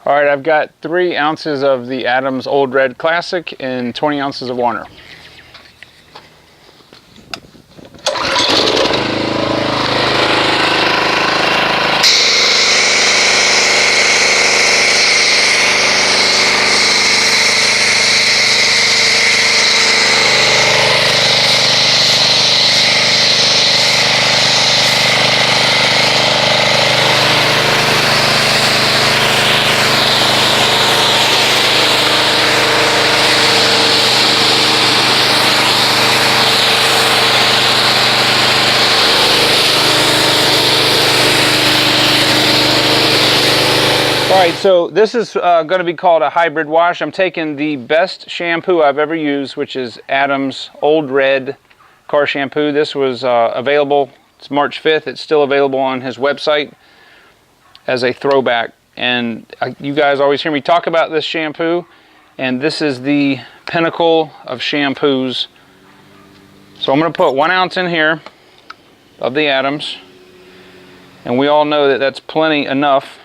All right, I've got 3 ounces of the Adams Old Red Classic and 20 ounces of Warner. All right, so this is going to be called a hybrid wash. I'm taking the best shampoo I've ever used, which is Adams Old Red car shampoo. This was available, it's March 5th. It's still available on his website as a throwback. And you guys always hear me talk about this shampoo, and this is the pinnacle of shampoos. So I'm going to put 1 ounce in here of the Adams, and we all know that that's plenty enough.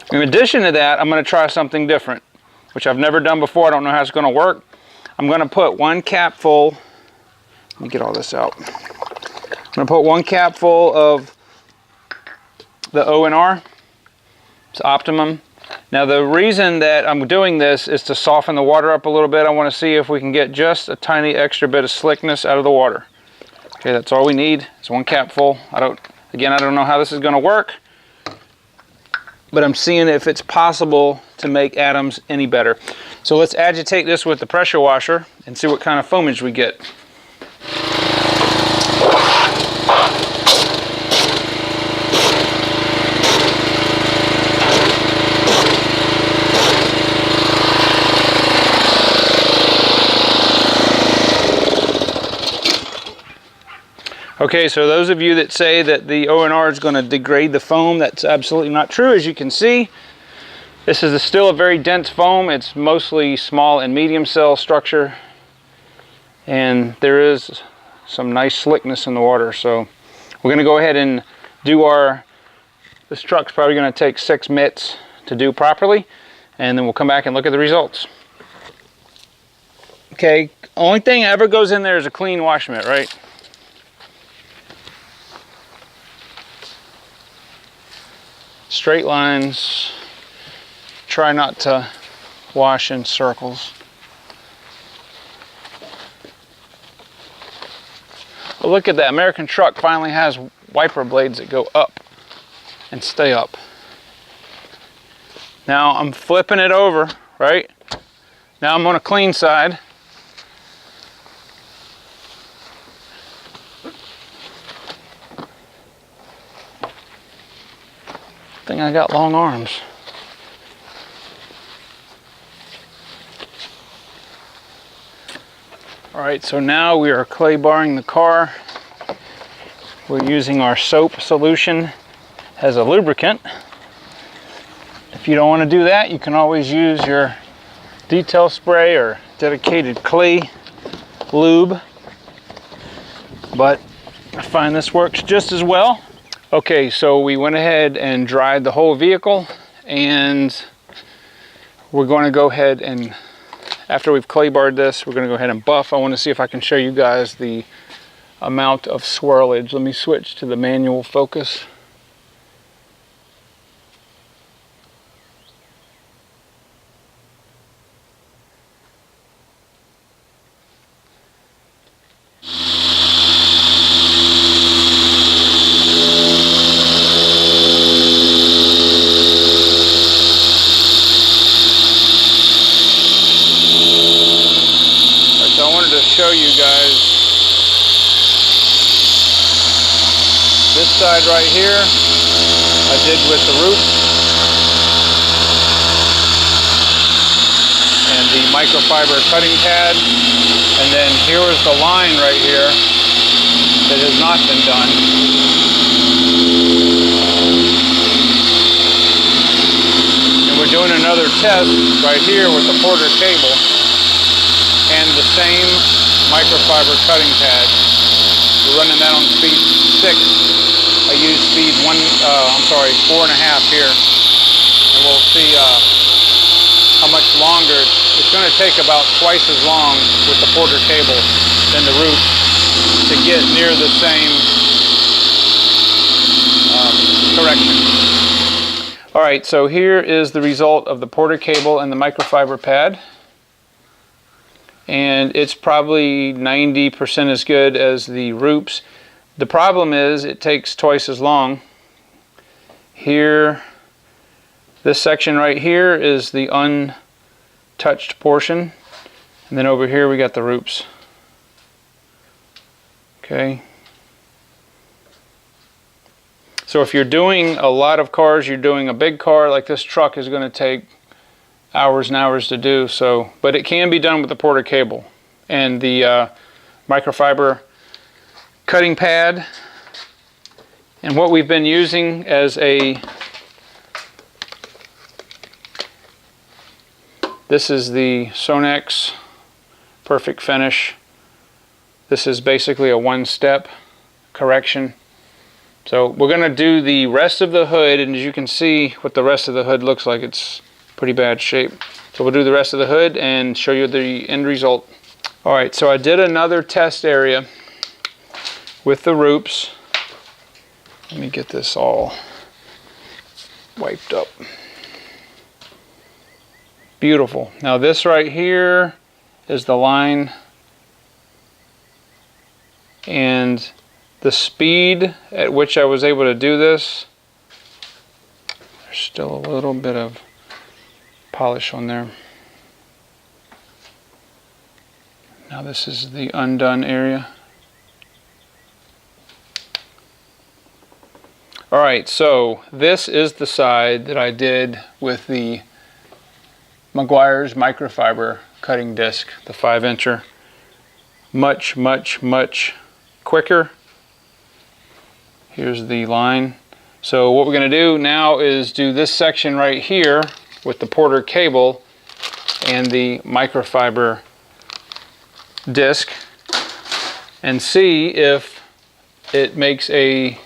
In addition to that, I'm going to try something different, which I've never done before. I don't know how it's going to work. I'm going to put 1 cap full, let me get all this out. I'm going to put 1 cap full of the O&R. It's Optimum. Now the reason that I'm doing this is to soften the water up a little bit. I want to see if we can get just a tiny extra bit of slickness out of the water. Okay, that's all we need. It's 1 cap full. I don't know how this is going to work, but I'm seeing if it's possible to make Adams any better. So let's agitate this with the pressure washer and see what kind of foamage we get. Okay, so those of you that say that the O&R is going to degrade the foam, that's absolutely not true. As you can see, this is still a very dense foam. It's mostly small and medium cell structure, and there is some nice slickness in the water. So we're going to go ahead and do this truck's probably going to take 6 mitts to do properly, and then we'll come back and look at the results. Okay, only thing that ever goes in there is a clean wash mitt, right? Straight lines. Try not to wash in circles. But look at that. American truck finally has wiper blades that go up and stay up. Now I'm flipping it over, right? Now I'm on a clean side. I think I got long arms. All right, so now we are clay barring the car. We're using our soap solution as a lubricant. If you don't want to do that, you can always use your detail spray or dedicated clay lube, but I find this works just as well. Okay, so we went ahead and dried the whole vehicle, and we're going to go ahead and, after we've clay barred this, we're going to go ahead and buff. I want to see if I can show you guys the amount of swirlage. Let me switch to the manual focus. Show you guys this side right here. I did with the roof and the microfiber cutting pad, and then here is the line right here that has not been done. And we're doing another test right here with the Porter cable and the same microfiber cutting pad. We're running that on speed 6. I use speed 4.5 here, and we'll see how much longer. It's going to take about twice as long with the Porter cable than the roots to get near the same correction. All right, so here is the result of the Porter cable and the microfiber pad. And it's probably 90% as good as the Roops. The problem is it takes twice as long. Here, this section right here is the untouched portion, and then over here we got the Roops. Okay. So if you're doing a lot of cars, you're doing a big car like this truck is going to take hours and hours to do. So, but it can be done with the Porter cable and the microfiber cutting pad. And what we've been using as this is the Sonex Perfect Finish. This is basically a one-step correction. So we're going to do the rest of the hood, and as you can see what the rest of the hood looks like, it's pretty bad shape. So we'll do the rest of the hood and show you the end result. Alright, so I did another test area with the Roops. Let me get this all wiped up. Beautiful. Now this right here is the line, and the speed at which I was able to do this, there's still a little bit of polish on there. Now this is the undone area. Alright, so this is the side that I did with the Meguiar's microfiber cutting disc, the 5-incher. Much, much, much quicker. Here's the line. So what we're going to do now is do this section right here with the Porter cable and the microfiber disc and see if it makes a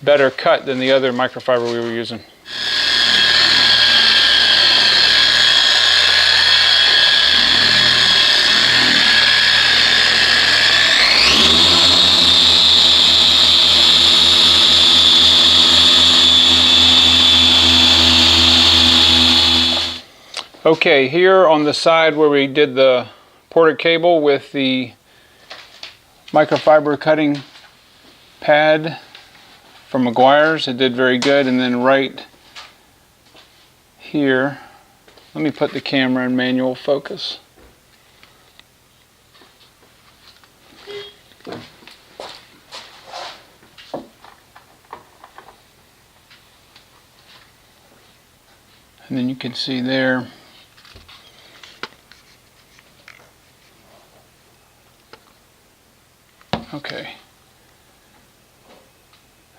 better cut than the other microfiber we were using. Okay, here on the side where we did the Porter cable with the microfiber cutting pad from Meguiar's, it did very good. And then right here, let me put the camera in manual focus. And then you can see there, okay,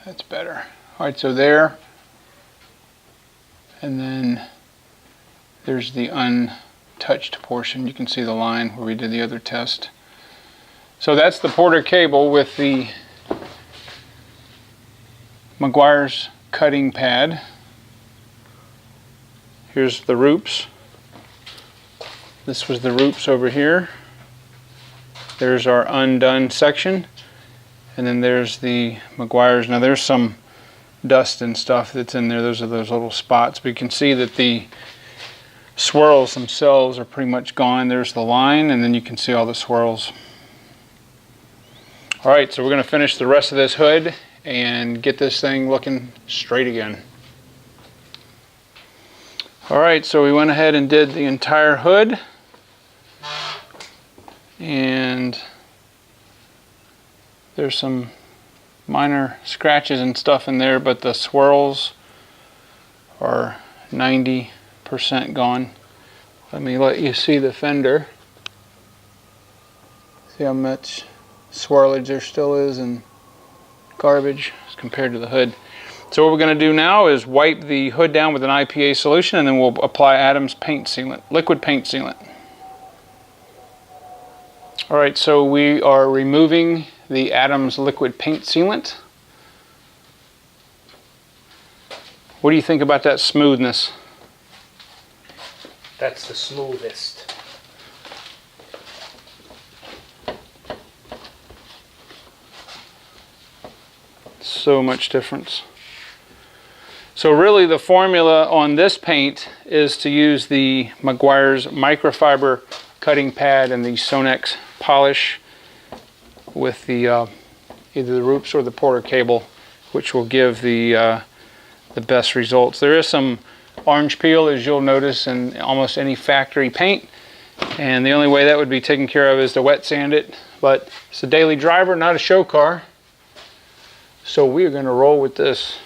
that's better. Alright, so there, and then there's the untouched portion. You can see the line where we did the other test. So that's the Porter cable with the Meguiar's cutting pad. Here's the Roops. This was the Roops over here. There's our undone section. And then there's the Meguiar's. Now there's some dust and stuff that's in there. Those are those little spots. But you can see that the swirls themselves are pretty much gone. There's the line, and then you can see all the swirls. Alright, so we're going to finish the rest of this hood and get this thing looking straight again. Alright, so we went ahead and did the entire hood. And there's some minor scratches and stuff in there, but the swirls are 90% gone. Let me let you see the fender. See how much swirlage there still is and garbage as compared to the hood. So what we're going to do now is wipe the hood down with an IPA solution, and then we'll apply Adams paint sealant, liquid paint sealant. Alright, so we are removing the Adams liquid paint sealant. What do you think about that smoothness? That's the smoothest. So much difference. So really the formula on this paint is to use the Meguiar's microfiber cutting pad and the Sonex polish with the either the Roops or the Porter cable, which will give the best results. There is some orange peel, as you'll notice, in almost any factory paint, and the only way that would be taken care of is to wet sand it. But it's a daily driver, not a show car, so we are going to roll with this.